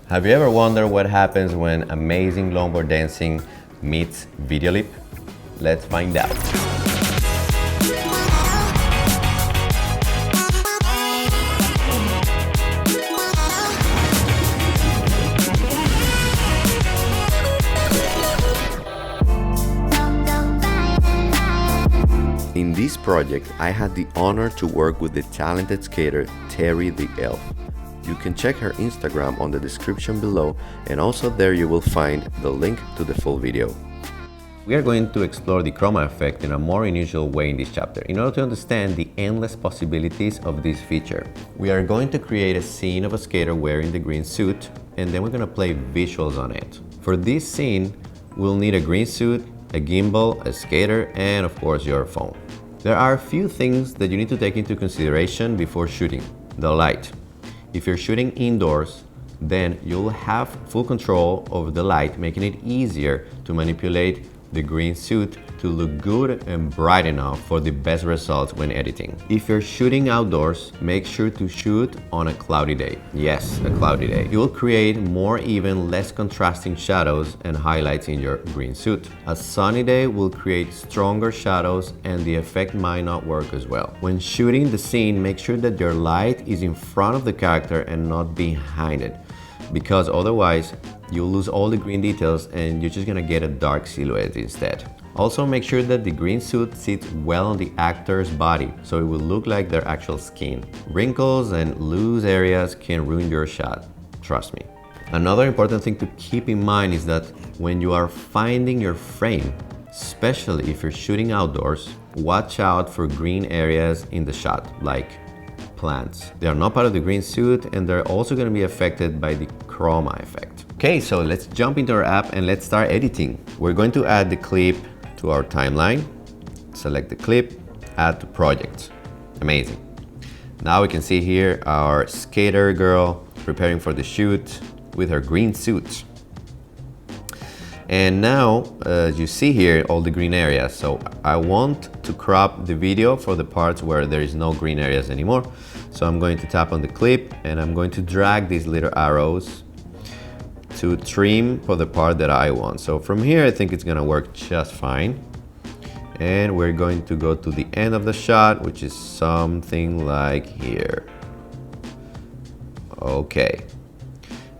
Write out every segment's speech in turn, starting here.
Have you ever wondered what happens when amazing longboard dancing meets Videoleap? Let's find out. In this project, I had the honor to work with the talented skater Terry the Elf. You can check her Instagram on the description below, and also there you will find the link to the full video. We are going to explore the chroma effect in a more unusual way in this chapter in order to understand the endless possibilities of this feature. We are going to create a scene of a skater wearing the green suit, and then we're going to play visuals on it. For this scene, we'll need a green suit, a gimbal, a skater, and of course your phone. There are a few things that you need to take into consideration before shooting. The light. If you're shooting indoors, then you'll have full control over the light, making it easier to manipulate the green suit to look good and bright enough for the best results when editing. If you're shooting outdoors, make sure to shoot on a cloudy day. Yes, a cloudy day. You will create more even, less contrasting shadows and highlights in your green suit. A sunny day will create stronger shadows and the effect might not work as well. When shooting the scene, make sure that your light is in front of the character and not behind it, because otherwise you'll lose all the green details and you're just gonna get a dark silhouette instead. Also, make sure that the green suit sits well on the actor's body so it will look like their actual skin. Wrinkles and loose areas can ruin your shot, trust me. Another important thing to keep in mind is that when you are finding your frame, especially if you're shooting outdoors, watch out for green areas in the shot, like plants. They are not part of the green suit and they're also going to be affected by the chroma effect. Okay, so let's jump into our app and let's start editing. We're going to add the clip to our timeline. Select the clip, add to project. Amazing. Now we can see here our skater girl preparing for the shoot with her green suit. And now, as you see here, all the green areas. So I want to crop the video for the parts where there is no green areas anymore. So I'm going to tap on the clip and I'm going to drag these little arrows to trim for the part that I want. So from here, I think it's gonna work just fine. And we're going to go to the end of the shot, which is something like here. Okay.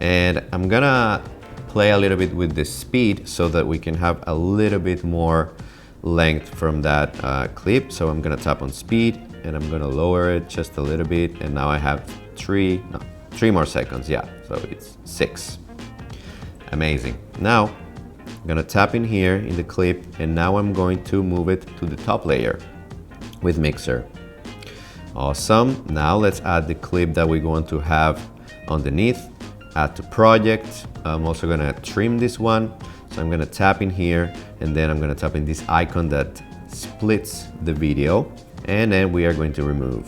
And I'm gonna play a little bit with the speed so that we can have a little bit more length from that clip. So I'm gonna tap on speed and I'm gonna lower it just a little bit. And now I have three more seconds, yeah. So it's 6. Amazing. Now, I'm gonna tap in here in the clip and now I'm going to move it to the top layer with Mixer. Awesome. Now let's add the clip that we want to have underneath. Add to project. I'm also gonna trim this one. So I'm gonna tap in here and then I'm gonna tap in this icon that splits the video and then we are going to remove.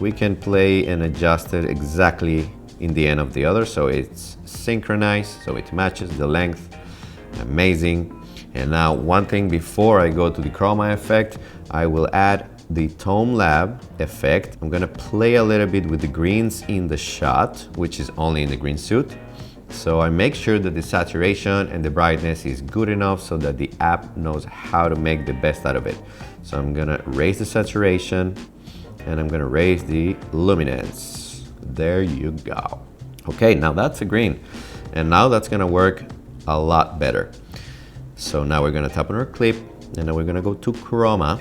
We can play and adjust it exactly in the end of the other so it's synchronized, so it matches the length. Amazing. And now one thing before I go to the chroma effect, I will add the tome lab effect. I'm gonna play a little bit with the greens in the shot, which is only in the green suit. So I make sure that the saturation and the brightness is good enough so that the app knows how to make the best out of it. So I'm gonna raise the saturation and I'm gonna raise the luminance. There you go. Okay, now that's a green. And now that's gonna work a lot better. So now we're gonna tap on our clip and then we're gonna go to chroma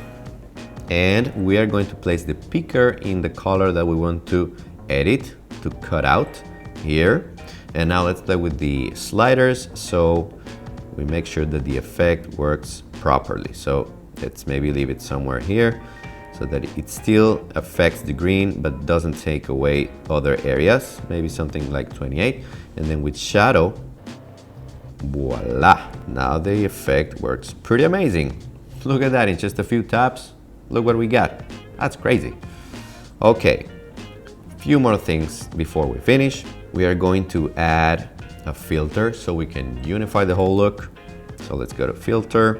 and we are going to place the picker in the color that we want to edit, to cut out here. And now let's play with the sliders so we make sure that the effect works properly. So let's maybe leave it somewhere here so that it still affects the green but doesn't take away other areas, maybe something like 28. And then with shadow, voila, now the effect works pretty amazing. Look at that, in just a few taps, look what we got. That's crazy. Okay, few more things before we finish. We are going to add a filter so we can unify the whole look. So let's go to filter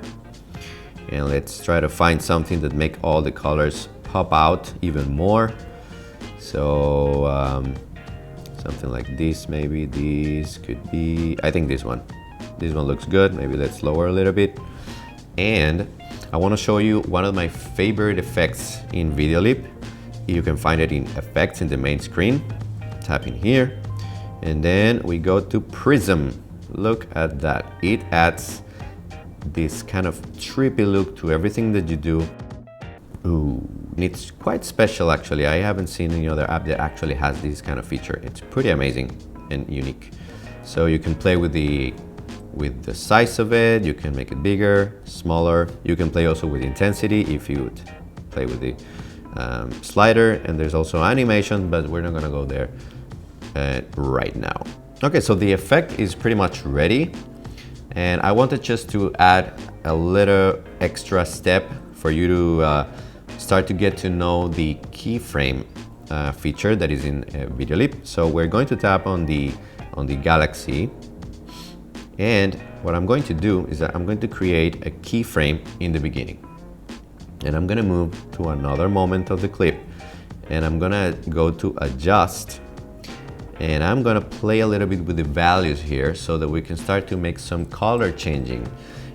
and let's try to find something that make all the colors pop out even more. So Something like this, maybe this could be, I think this one looks good. Maybe let's lower a little bit. And I want to show you one of my favorite effects in Videoleap. You can find it in effects in the main screen. Tap in here, and then we go to Prism. Look at that. It adds this kind of trippy look to everything that you do. Ooh, it's quite special actually. I haven't seen any other app that actually has this kind of feature. It's pretty amazing and unique. So you can play with the size of it. You can make it bigger, smaller. You can play also with intensity if you would play with the slider, and there's also animation, but we're not gonna go there right now. Okay, so the effect is pretty much ready, and I wanted just to add a little extra step for you to start to get to know the keyframe feature that is in Videoleap. So we're going to tap on the galaxy, and what I'm going to do is that I'm going to create a keyframe in the beginning, and I'm gonna move to another moment of the clip, and I'm gonna go to adjust, and I'm gonna play a little bit with the values here so that we can start to make some color changing,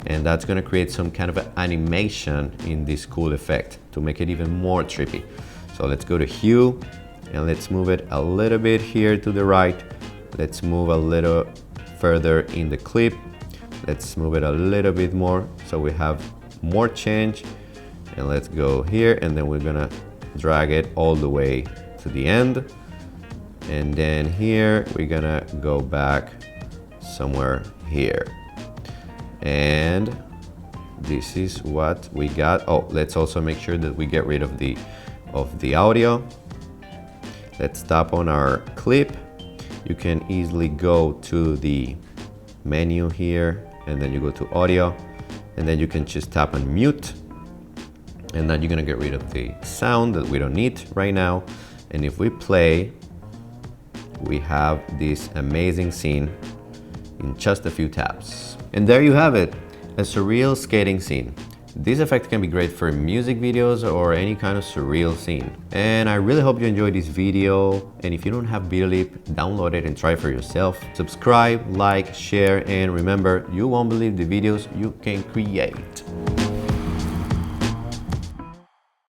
and that's gonna create some kind of an animation in this cool effect to make it even more trippy. So let's go to hue, and let's move it a little bit here to the right. Let's move a little further in the clip. Let's move it a little bit more so we have more change. And let's go here, and then we're gonna drag it all the way to the end. And then here, we're gonna go back somewhere here. And this is what we got. Oh, let's also make sure that we get rid of the audio. Let's tap on our clip. You can easily go to the menu here, and then you go to audio, and then you can just tap on mute. And then you're gonna get rid of the sound that we don't need right now. And if we play, we have this amazing scene in just a few taps. And there you have it, a surreal skating scene. This effect can be great for music videos or any kind of surreal scene. And I really hope you enjoyed this video. And if you don't have Videoleap, download it and try it for yourself. Subscribe, like, share, and remember, you won't believe the videos you can create.